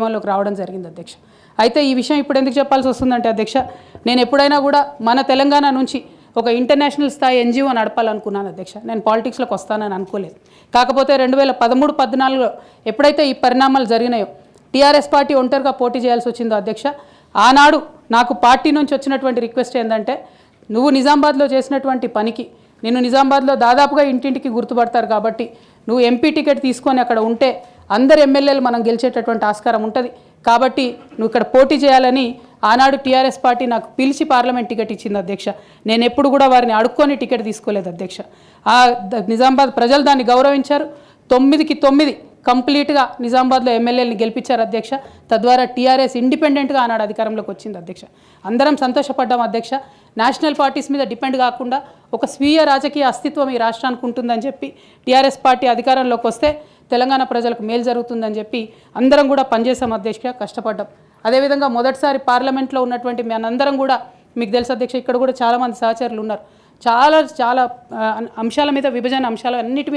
లోకి రావడం జరిగింది అధ్యక్ష. అయితే ఈ విషయం ఇప్పుడు ఎందుకు చెప్పాల్సి వస్తుందంటే అధ్యక్ష, నేను ఎప్పుడైనా కూడా మన తెలంగాణ నుంచి ఒక ఇంటర్నేషనల్ స్థాయి ఎన్జిఓ నడపాలనుకున్నాను అధ్యక్ష. నేను పాలిటిక్స్లోకి వస్తానని అనుకోలేదు. కాకపోతే 2013-14లో ఎప్పుడైతే ఈ పరిణామాలు జరిగినాయో, టీఆర్ఎస్ పార్టీ ఒంటరిగా పోటీ చేయాల్సి వచ్చిందో అధ్యక్ష, ఆనాడు నాకు పార్టీ నుంచి వచ్చినటువంటి రిక్వెస్ట్ ఏంటంటే, నువ్వు నిజామాబాద్లో చేసినటువంటి పనికి నిన్ను నిజామాబాద్లో దాదాపుగా ఇంటింటికి గుర్తుపడతారు కాబట్టి నువ్వు ఎంపీ టికెట్ తీసుకొని అక్కడ ఉంటే అందరు ఎమ్మెల్యేలు మనం గెలిచేటటువంటి ఆస్కారం ఉంటుంది కాబట్టి నువ్వు ఇక్కడ పోటీ చేయాలని ఆనాడు టీఆర్ఎస్ పార్టీ నాకు పిలిచి పార్లమెంట్ టికెట్ ఇచ్చింది అధ్యక్ష. నేను ఎప్పుడు కూడా వారిని అడుక్కొని టికెట్ తీసుకోలేదు అధ్యక్ష. నిజామాబాద్ ప్రజలు దాన్ని గౌరవించారు. 9కి 9 కంప్లీట్గా నిజామాబాద్లో ఎమ్మెల్యేని గెలిపించారు అధ్యక్ష. తద్వారా టీఆర్ఎస్ ఇండిపెండెంట్గా ఆనాడు అధికారంలోకి వచ్చింది అధ్యక్ష. అందరం సంతోషపడ్డాం అధ్యక్ష. నేషనల్ పార్టీస్ మీద డిపెండ్ కాకుండా ఒక స్వీయ రాజకీయ అస్తిత్వం ఈ రాష్ట్రానికి ఉంటుందని చెప్పి టీఆర్ఎస్ పార్టీ అధికారంలోకి వస్తే తెలంగాణ ప్రజలకు మేలు జరుగుతుందని చెప్పి అందరం కూడా పనిచేసాం అధ్యక్ష, కష్టపడ్డాం. అదేవిధంగా మొదటిసారి పార్లమెంట్లో ఉన్నటువంటి మనందరం కూడా మీకు తెలుసు అధ్యక్ష, ఇక్కడ కూడా చాలామంది సహచరులు ఉన్నారు. చాలా అంశాల మీద, విభజన అంశాలు అన్నిటి మీద